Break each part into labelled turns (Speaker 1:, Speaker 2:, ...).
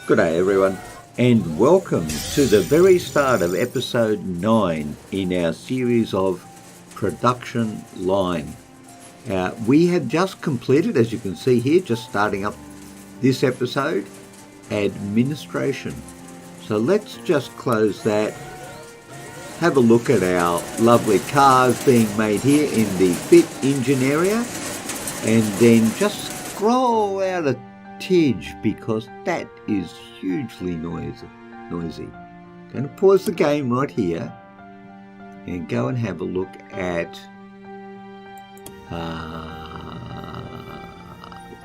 Speaker 1: Good day everyone, and welcome to the very start of episode 9 in our series of Production Line. We have just completed, as you can see here, just starting up this episode, administration. So let's just close that, have a look at our lovely cars being made here in the fit engine area, and then just scroll out a tidge because that is hugely noisy. Going to pause the game right here and go and have a look at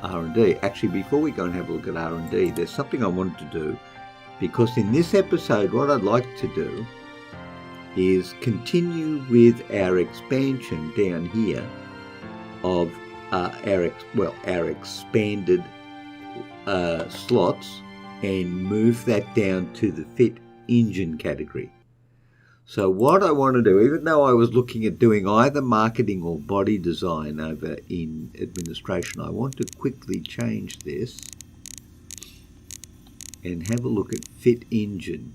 Speaker 1: R&D. Actually, before we go and have a look at R&D, there's something I wanted to do, because in this episode what I'd like to do is continue with our expansion down here of our expanded slots, and move that down to the fit engine category. So what I want to do, even though I was looking at doing either marketing or body design over in administration, I want to quickly change this and have a look at fit engine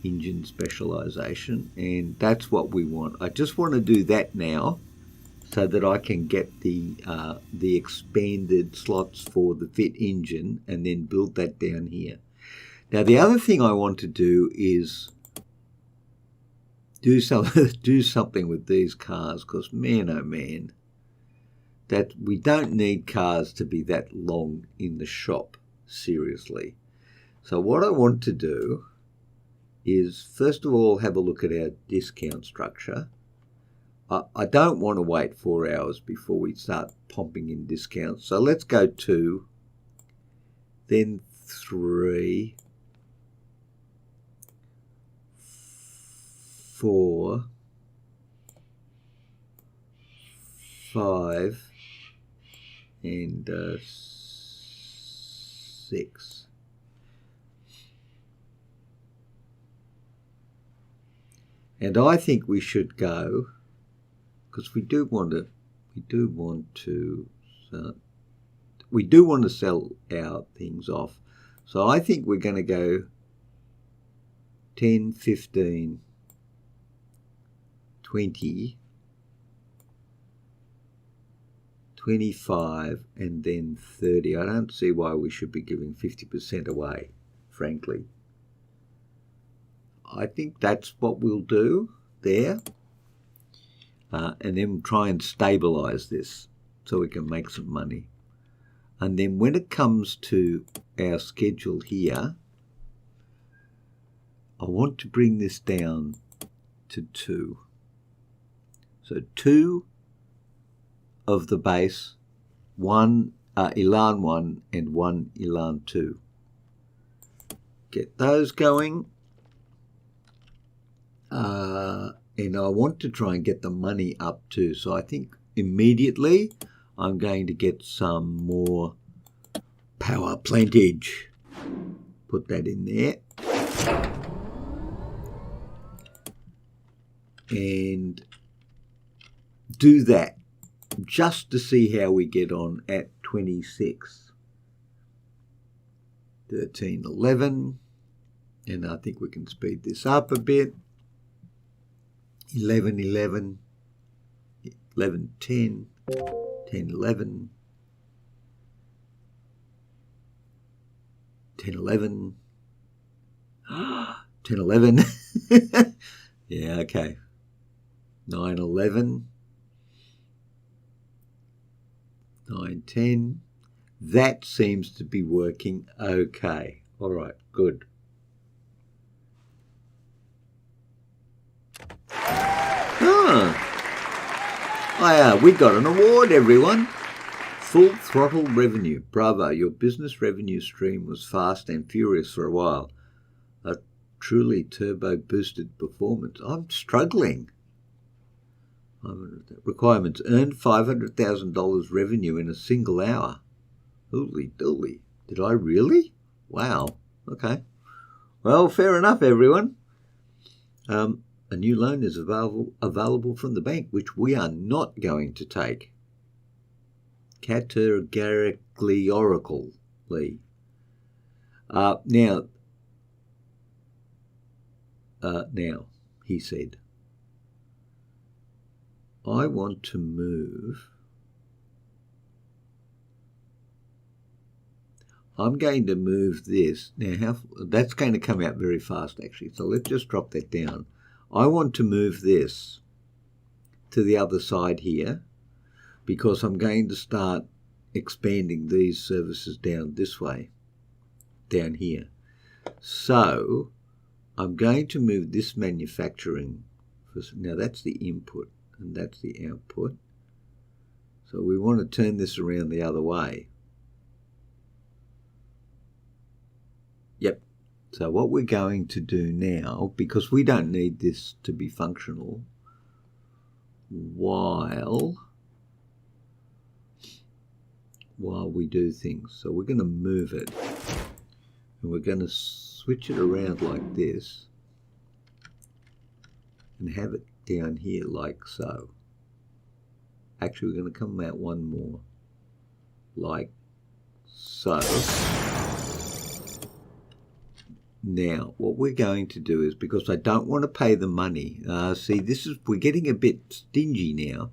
Speaker 1: specialisation, and that's what we want. I just want to do that now so that I can get the expanded slots for the fit engine and then build that down here. Now the other thing I want to do is do something with these cars, because man oh man, that we don't need cars to be that long in the shop, seriously. So what I want to do is first of all have a look at our discount structure. I don't want to wait 4 hours before we start pumping in discounts. So let's go 2, then 3, 4, 5, and 6. And I think we should go, because we do want to sell our things off. So I think we're going to go 10, 15, 20, 25, and then 30. I don't see why we should be giving 50% away, frankly. I think that's what we'll do there. And then try and stabilize this so we can make some money. And then when it comes to our schedule here, I want to bring this down to 2. So 2 of the base, 1 Elan 1 and 1 Elan 2. Get those going. And I want to try and get the money up too. So I think immediately I'm going to get some more power plantage. Put that in there. And do that just to see how we get on at 26. 13, 11. And I think we can speed this up a bit. 11, 11, 11, 10, 10, 11, 10, 11, 10, 11, yeah, okay, 9, 11, 9, 10, that seems to be working okay, all right, good. We got an award, everyone. Full throttle revenue. Bravo, your business revenue stream was fast and furious for a while. A truly turbo-boosted performance. I'm struggling. Requirements. Earned $500,000 revenue in a single hour. Holy dooly. Did I really? Wow. Okay. Well, fair enough, everyone. A new loan is available from the bank, which we are not going to take. Categorically. Now, he said, I want to move. I'm going to move this. Now, that's going to come out very fast, actually. So let's just drop that down. I want to move this to the other side here because I'm going to start expanding these services down this way, down here. So I'm going to move this manufacturing. Now that's the input and that's the output. So we want to turn this around the other way. Yep. So what we're going to do now, because we don't need this to be functional while we do things. So we're going to move it and we're going to switch it around like this and have it down here like so. Actually, we're going to come out one more like so. Now, what we're going to do is, because I don't want to pay the money, see, we're getting a bit stingy now,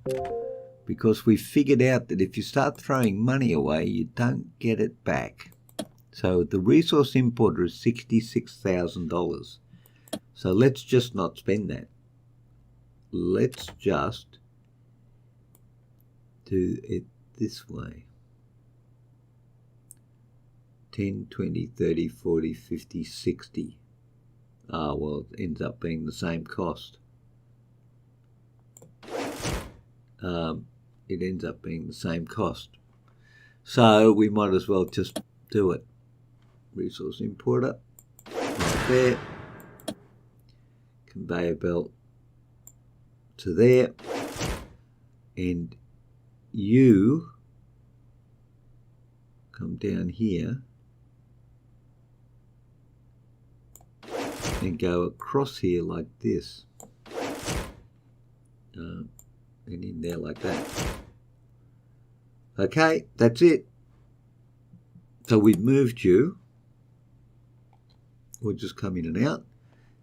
Speaker 1: because we figured out that if you start throwing money away, you don't get it back. So the resource importer is $66,000. So let's just not spend that. Let's just do it this way. 10, 20, 30, 40, 50, 60. Well, it ends up being the same cost. It ends up being the same cost. So we might as well just do it. Resource importer, right there. Conveyor belt to there. And you come down here and go across here like this, and in there like that. Okay, that's it. So we've moved you. We'll just come in and out.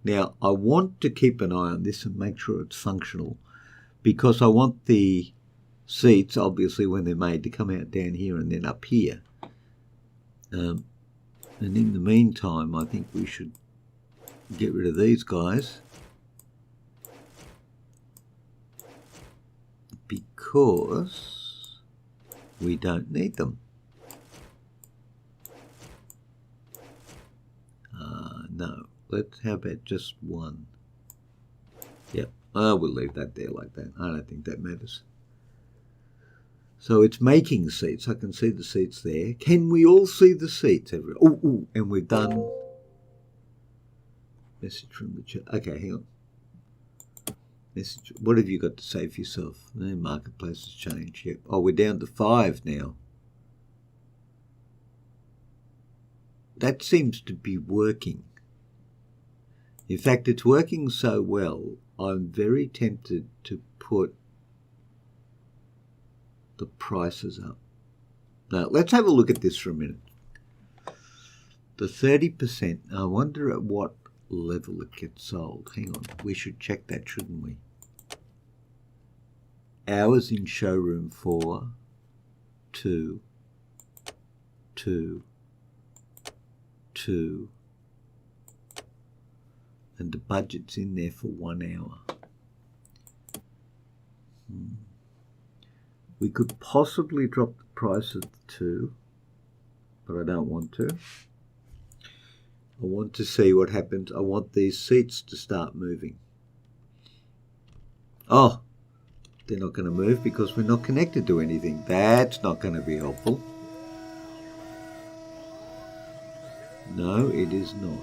Speaker 1: Now, I want to keep an eye on this and make sure it's functional, because I want the seats, obviously, when they're made, to come out down here and then up here. And in the meantime, I think we should get rid of these guys, because we don't need them. No, how about just one? Yep, we'll leave that there like that. I don't think that matters. So it's making seats. I can see the seats there. Can we all see the seats? Oh, and we've done message from the chat. Okay, hang on. Message. What have you got to say for yourself? The marketplace has changed. Yep. Oh, we're down to 5 now. That seems to be working. In fact, it's working so well, I'm very tempted to put the prices up. Now, let's have a look at this for a minute. The 30%, I wonder at what level it gets sold. Hang on, we should check that, shouldn't we? Hours in showroom 4, 2, 2, 2, and the budget's in there for 1 hour. We could possibly drop the price of the 2, but I don't want to. I want to see what happens. I want these seats to start moving. Oh, they're not going to move because we're not connected to anything. That's not going to be helpful. No, it is not.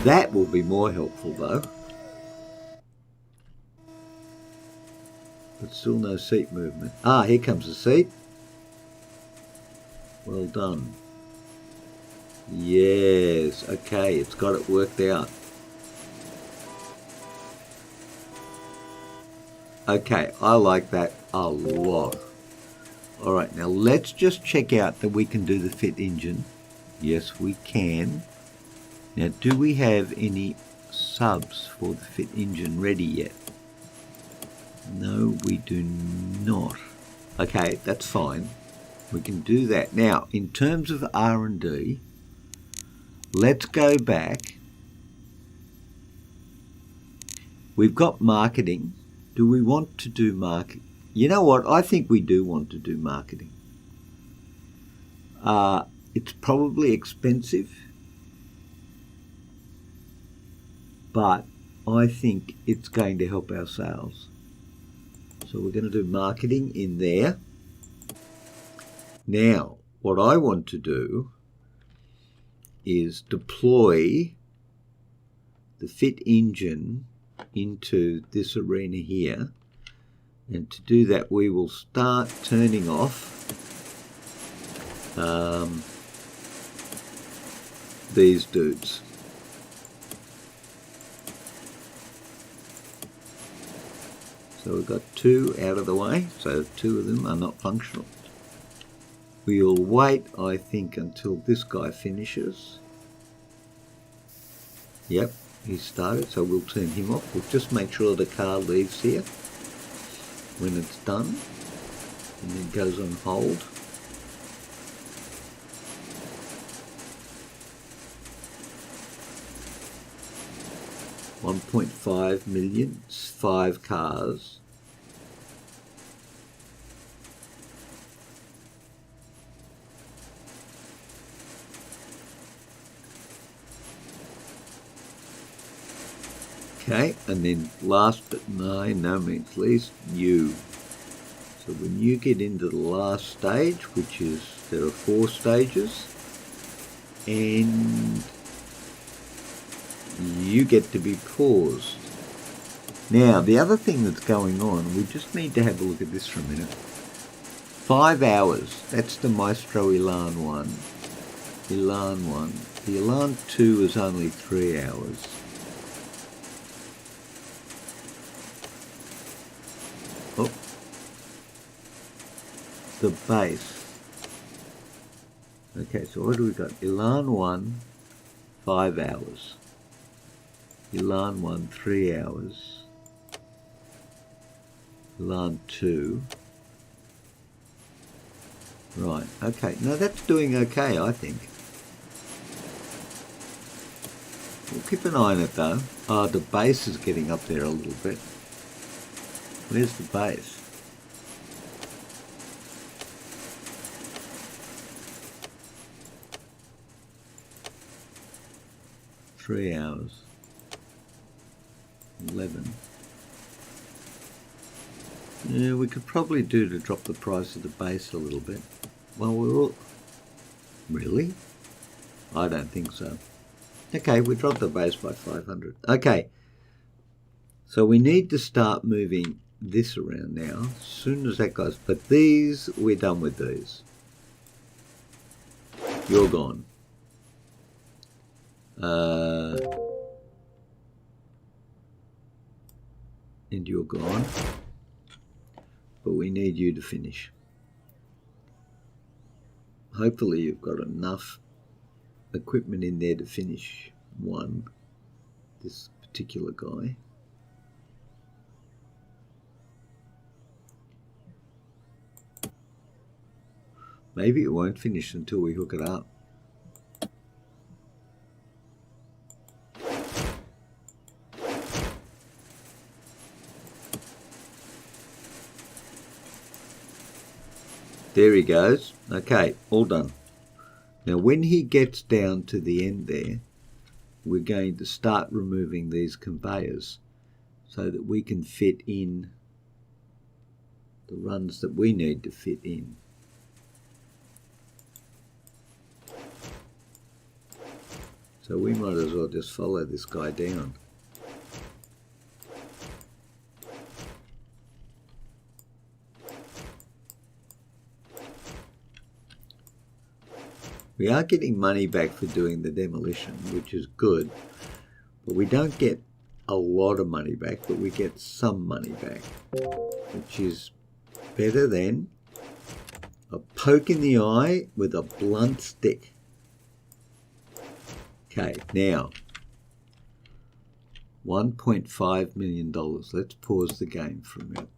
Speaker 1: That will be more helpful though. But still no seat movement. Ah, here comes the seat. Well done. Yes, okay, it's got it worked out. Okay, I like that a lot. All right, now let's just check out that we can do the fit engine Yes, we can. Now, do we have any subs for the fit engine ready yet? No, we do not. Okay, that's fine. We can do that. Now, in terms of R&D, let's go back. We've got marketing. Do we want to do marketing? You know what? I think we do want to do marketing. It's probably expensive, but I think it's going to help our sales. So we're going to do marketing in there. Now, what I want to do is deploy the fit engine into this arena here. And to do that, we will start turning off these dudes. So we've got 2 out of the way, so 2 of them are not functional. We'll wait, I think, until this guy finishes. Yep, he started, so we'll turn him off. We'll just make sure the car leaves here when it's done, and then goes on hold. $1.5 million, 5 cars. Okay, and then last but by no means least, you. So when you get into the last stage, which is, there are 4 stages, and you get to be paused. Now, the other thing that's going on, we just need to have a look at this for a minute. 5 hours, that's the Maestro Elan 1. Elan 1. The Elan 2 is only 3 hours. Oh, the base. Okay, so what do we got? Elan 1, 5 hours. Elan 1, 3 hours. Elan 2. Right, okay. Now that's doing okay, I think. We'll keep an eye on it though. The base is getting up there a little bit. Where's the base? Three hours. 11. Yeah, we could probably do to drop the price of the base a little bit. Well, we're all... Really? I don't think so. Okay, we dropped the base by 500. Okay. So we need to start moving this around now. As soon as that goes... But these, we're done with these. You're gone. And you're gone. But we need you to finish. Hopefully you've got enough equipment in there to finish one, this particular guy. Maybe it won't finish until we hook it up. There he goes. Okay, all done. Now when he gets down to the end there, we're going to start removing these conveyors so that we can fit in the runs that we need to fit in. So we might as well just follow this guy down. We are getting money back for doing the demolition, which is good, but we don't get a lot of money back, but we get some money back, which is better than a poke in the eye with a blunt stick. Okay, now, $1.5 million. Let's pause the game for a minute.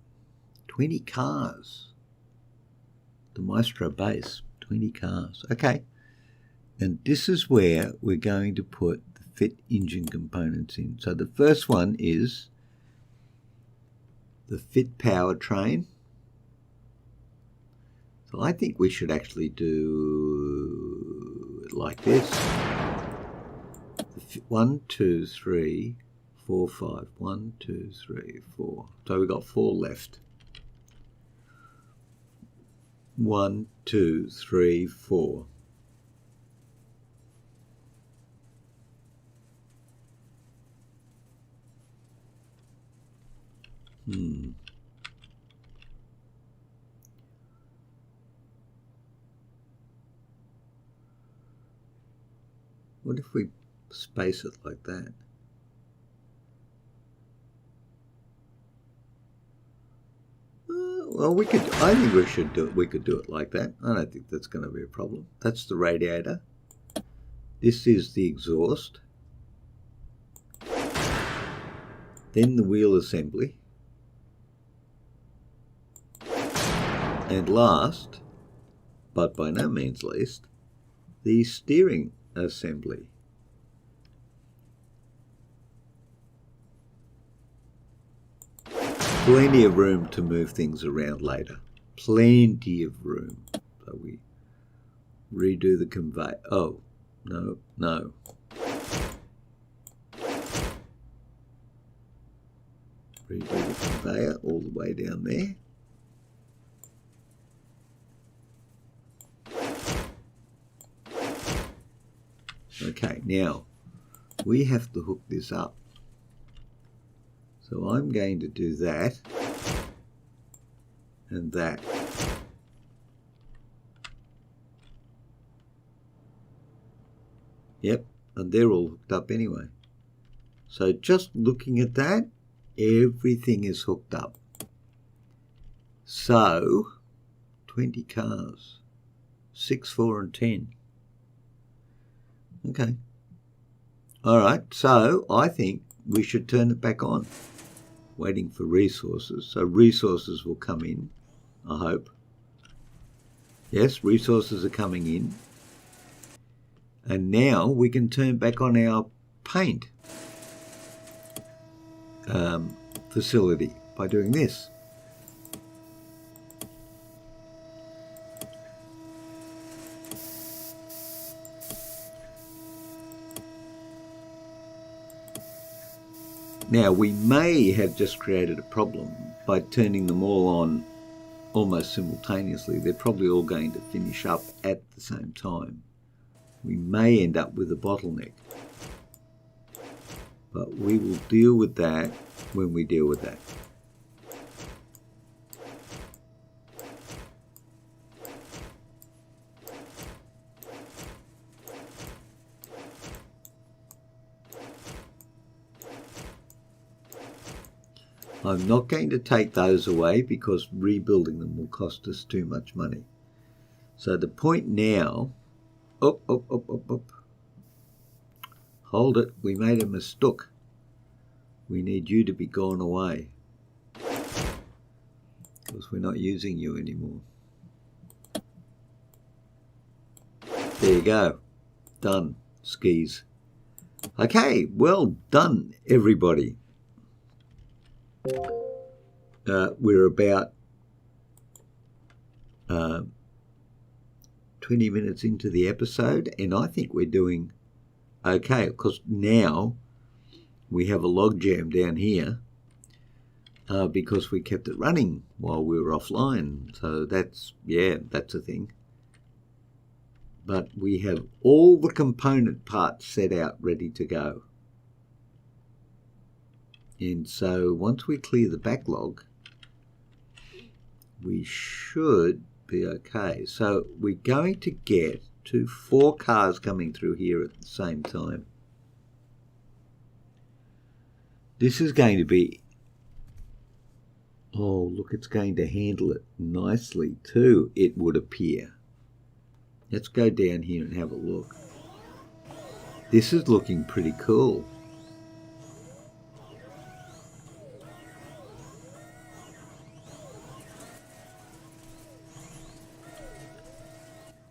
Speaker 1: 20 cars. The Maestro base, 20 cars. Okay, and this is where we're going to put the fit engine components in. So the first one is the fit powertrain. So I think we should actually do it like this. 1, 2, 3, 4, 5. 1, 2, 3, 4. So we've got 4 left. 1, 2, 3, 4. What if we space it like that? Well, we could. I think we should do it. We could do it like that. I don't think that's going to be a problem. That's the radiator. This is the exhaust. Then the wheel assembly. And last, but by no means least, the steering assembly. Plenty of room to move things around later. Plenty of room. So we redo the conveyor. Oh, no, no. Redo the conveyor all the way down there. Okay, now we have to hook this up. So I'm going to do that and that. Yep, and they're all hooked up anyway. So just looking at that, everything is hooked up. So 20 cars, 6, 4 and 10. Okay. All right, so I think we should turn it back on. Waiting for resources. So resources will come in, I hope. Yes, resources are coming in. And now we can turn back on our paint facility by doing this. Now, we may have just created a problem by turning them all on almost simultaneously. They're probably all going to finish up at the same time. We may end up with a bottleneck. But we will deal with that when we deal with that. I'm not going to take those away because rebuilding them will cost us too much money. So the point now, up. Hold it, we made a mistake. We need you to be gone away because we're not using you anymore. There you go. Done, skis. Okay, well done, everybody. We're about 20 minutes into the episode, and I think we're doing okay, because now we have a log jam down here because we kept it running while we were offline. So that's a thing. But we have all the component parts set out ready to go. And so once we clear the backlog, we should be okay. So we're going to get to 4 cars coming through here at the same time. This is going to be, oh look, it's going to handle it nicely too, it would appear. Let's go down here and have a look. This is looking pretty cool.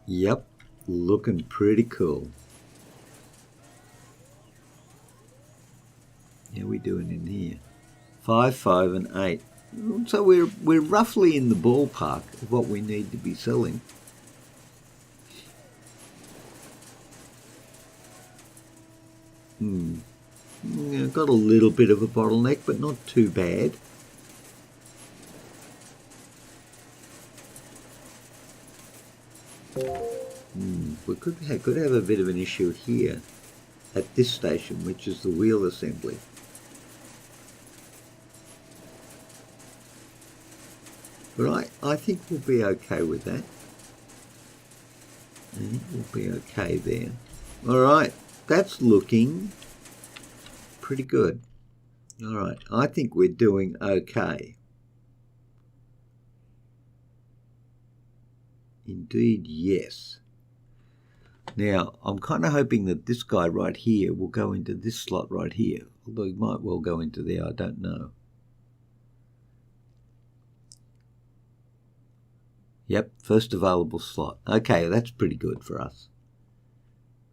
Speaker 1: Yep, looking pretty cool. How are we doing in here? 5, 5, and 8. So we're roughly in the ballpark of what we need to be selling. Got a little bit of a bottleneck, but not too bad. We could have a bit of an issue here at this station, which is the wheel assembly. But I think we'll be okay with that. I think we'll be okay there. All right, that's looking pretty good. All right, I think we're doing okay. Indeed, yes. Now, I'm kind of hoping that this guy right here will go into this slot right here, although he might well go into there, I don't know. Yep, first available slot. Okay, that's pretty good for us.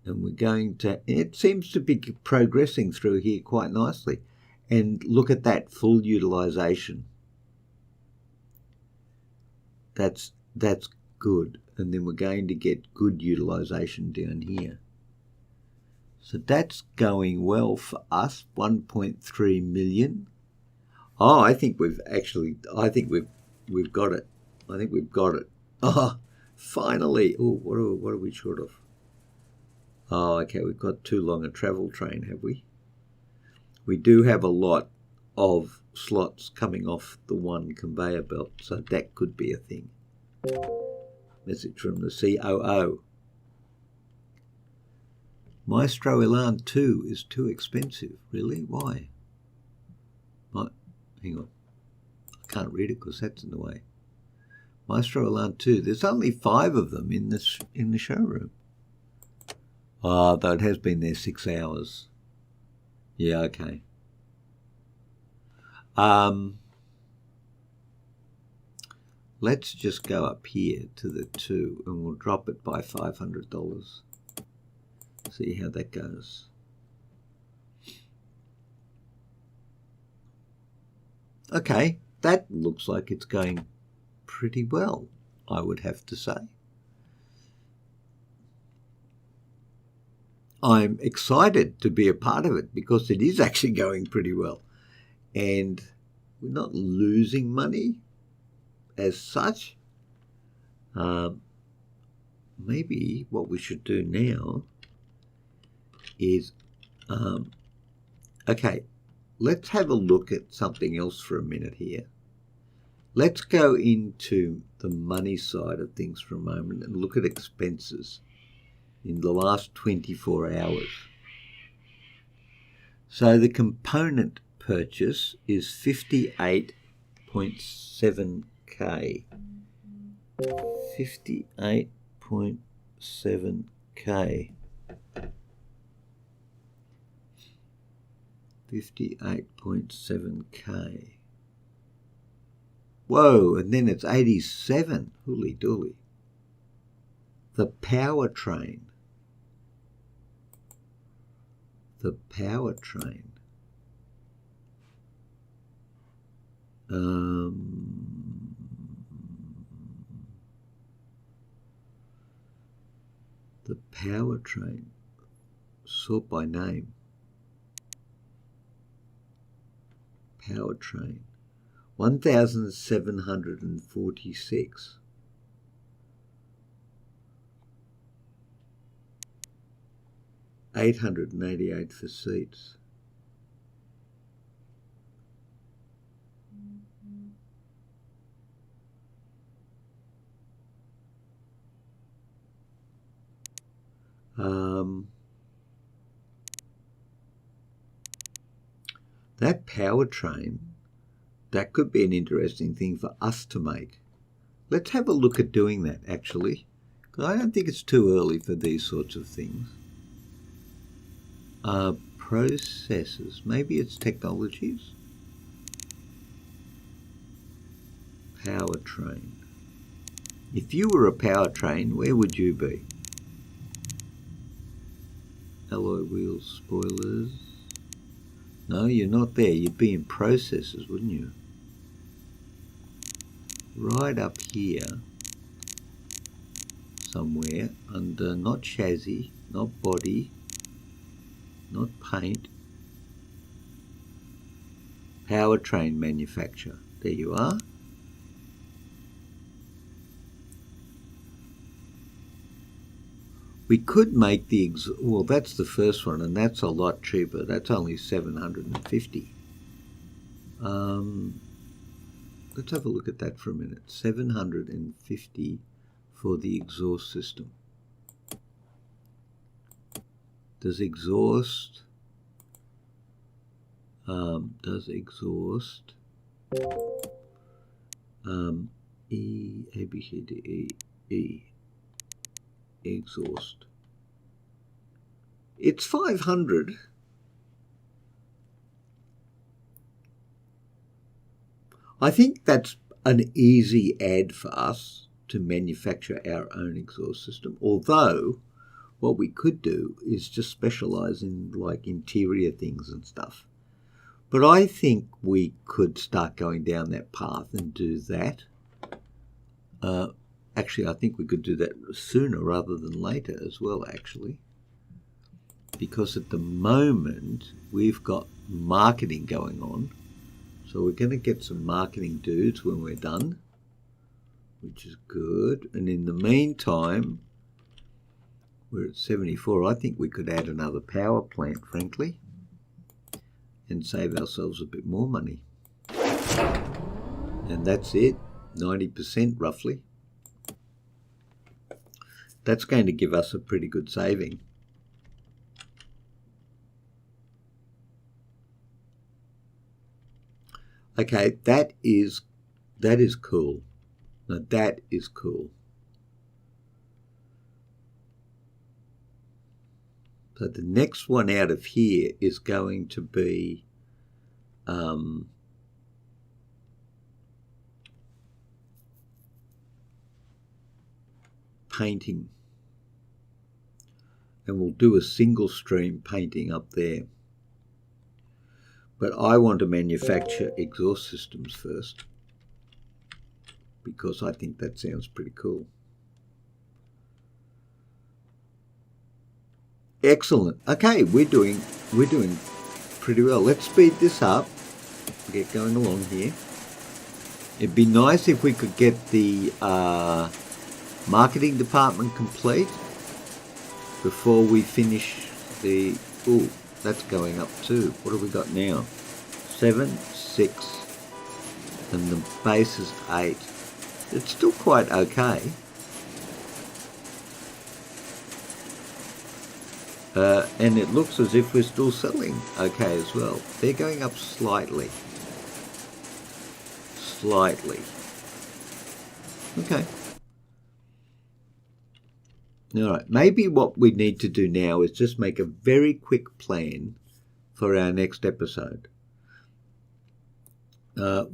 Speaker 1: And we're going to, it seems to be progressing through here quite nicely. And look at that full utilization. That's good. And then we're going to get good utilization down here. So that's going well for us, 1.3 million. Oh, I think we've got it. I think we've got it. Oh, finally. Oh, what are we short of? Oh, okay, we've got too long a travel train, have we? We do have a lot of slots coming off the one conveyor belt, so that could be a thing. Message from the COO. Maestro Elan 2 is too expensive. Really? Why? Hang on. I can't read it because that's in the way. Maestro Elan 2. There's only 5 of them in the showroom. Oh, though it has been there 6 hours. Yeah, okay. Let's just go up here to the 2 and we'll drop it by $500. See how that goes. Okay, that looks like it's going pretty well, I would have to say. I'm excited to be a part of it because it is actually going pretty well. And we're not losing money as such. Maybe what we should do now is, okay, let's have a look at something else for a minute here. Let's go into the money side of things for a moment and look at expenses in the last 24 hours. So the component purchase is 58.7k. 58.7k. 58.7k. Whoa, and then it's 87. Hooly dooly. The powertrain. The powertrain. The powertrain. Sort by name. Powertrain. 1,746. $888 for seats. That powertrain, that could be an interesting thing for us to make. Let's have a look at doing that, actually. I don't think it's too early for these sorts of things. Processes. Maybe it's technologies. Powertrain. If you were a powertrain, where would you be? Alloy wheels, spoilers. No, you're not there. You'd be in processes, wouldn't you? Right up here somewhere under not chassis, not body, not paint, powertrain manufacture. There you are. We could make well, that's the first one, and that's a lot cheaper. That's only $750. Let's have a look at that for a minute. $750 for the exhaust system. Does exhaust E, A, B, C, D, E, exhaust. It's 500. I think that's an easy add for us to manufacture our own exhaust system, although what we could do is just specialize in like interior things and stuff. But I think we could start going down that path and do that. Actually, I think we could do that sooner rather than later as well, actually. Because at the moment, we've got marketing going on. So we're going to get some marketing dudes when we're done, which is good. And in the meantime, we're at 74. I think we could add another power plant, frankly, and save ourselves a bit more money. And that's it, 90% roughly. That's going to give us a pretty good saving. Okay, that is cool. Now that is cool. So the next one out of here is going to be painting. And we'll do a single stream painting up there. But I want to manufacture exhaust systems first because I think that sounds pretty cool. Excellent. Okay, we're doing pretty well. Let's speed this up. Get going along here. It'd be nice if we could get the marketing department complete before we finish the. Ooh, that's going up too. What have we got now? 7, 6, and the base is 8. It's still quite okay. And it looks as if we're still selling okay as well. They're going up slightly. Slightly. Okay. All right. Maybe what we need to do now is just make a very quick plan for our next episode.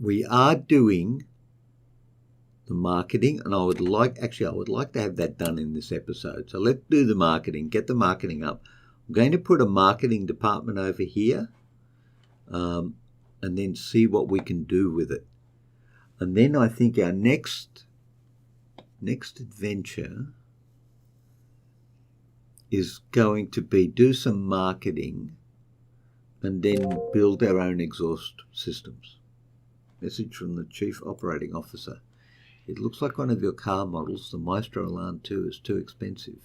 Speaker 1: We are doing the marketing, and I would like to have that done in this episode. So let's do the marketing, get the marketing up. I'm going to put a marketing department over here, and then see what we can do with it. And then I think our next adventure is going to be do some marketing and then build our own exhaust systems. Message from the Chief Operating Officer. It looks like one of your car models, the Maestro Elan 2, is too expensive.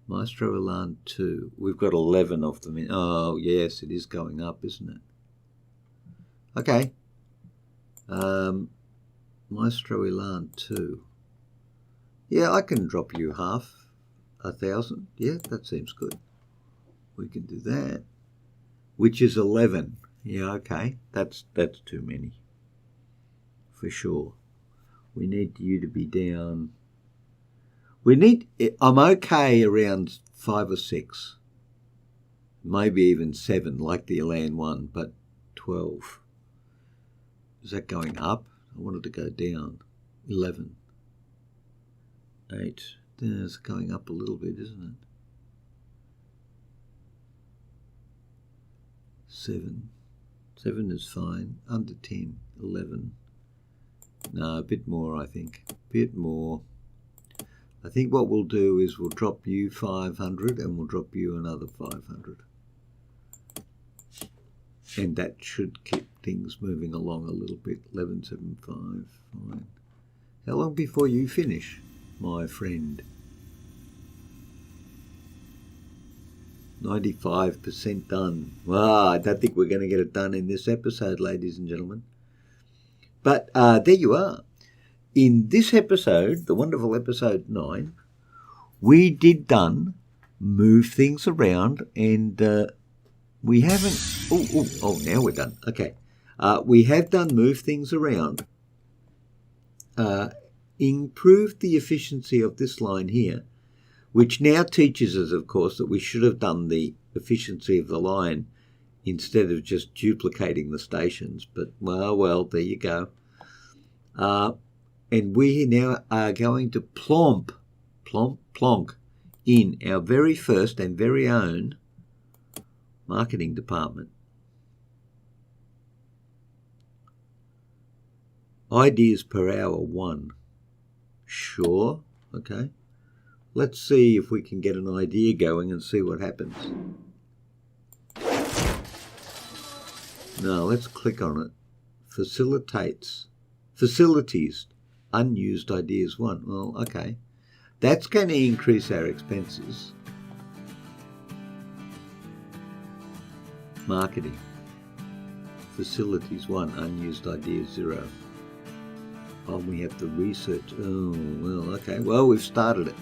Speaker 1: Maestro Elan 2. We've got 11 of them in. Oh, yes, it is going up, isn't it? Okay. Maestro Elan 2. Yeah, I can drop you half, 1,000. Yeah, that seems good. We can do that. Which is 11. Yeah, okay. That's too many. For sure. We need you to be down. I'm okay around 5 or 6. maybe even 7 like the Elan one, but 12. Is that going up? I wanted to go down. 11. 8. It's going up a little bit, isn't it? 7. 7 is fine. Under 10. 11. No, a bit more, I think. A bit more. I think what we'll do is we'll drop you 500 and we'll drop you another 500. And that should keep things moving along a little bit. 11.75. Fine. How long before you finish, my friend? 95% done. Well, I don't think we're going to get it done in this episode, ladies and gentlemen. But there you are. In this episode, the wonderful episode 9, we did move things around, and we haven't... Oh, now we're done. Okay. We have move things around, improved the efficiency of this line here, which now teaches us, of course, that we should have done the efficiency of the line instead of just duplicating the stations. But, well, there you go. And we now are going to plonk in our very first and very own marketing department. Ideas per hour 1. Sure, okay. Let's see if we can get an idea going and see what happens. Now let's click on it. Facilities, unused ideas 1. Well, okay. That's going to increase our expenses. Marketing. Facilities 1, unused ideas 0. Oh, we have to research. Oh, well, okay. Well, we've started it.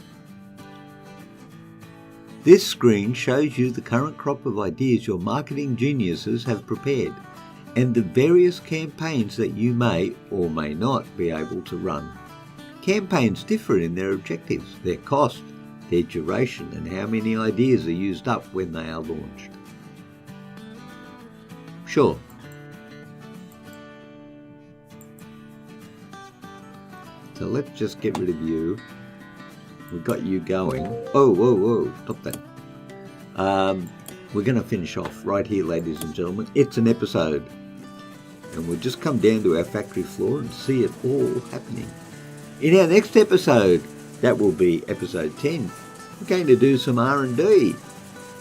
Speaker 1: This screen shows you the current crop of ideas your marketing geniuses have prepared and the various campaigns that you may or may not be able to run. Campaigns differ in their objectives, their cost, their duration, and how many ideas are used up when they are launched. Sure. So let's just get rid of you. We've got you going. Whoa, stop that. We're going to finish off right here, ladies and gentlemen. It's an episode. And we'll just come down to our factory floor and see it all happening. In our next episode, that will be episode 10, we're going to do some R&D.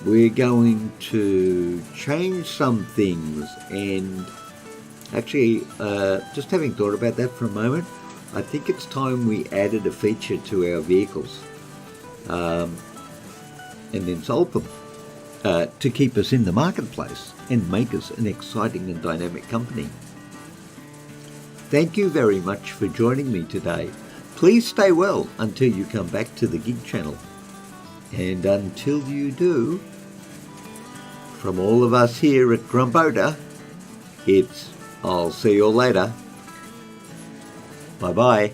Speaker 1: We're going to change some things, and actually, just having thought about that for a moment, I think it's time we added a feature to our vehicles and then sold them to keep us in the marketplace and make us an exciting and dynamic company. Thank you very much for joining me today. Please stay well until you come back to the gig channel. And until you do, from all of us here at Grumpota, it's I'll see you later. Bye-bye.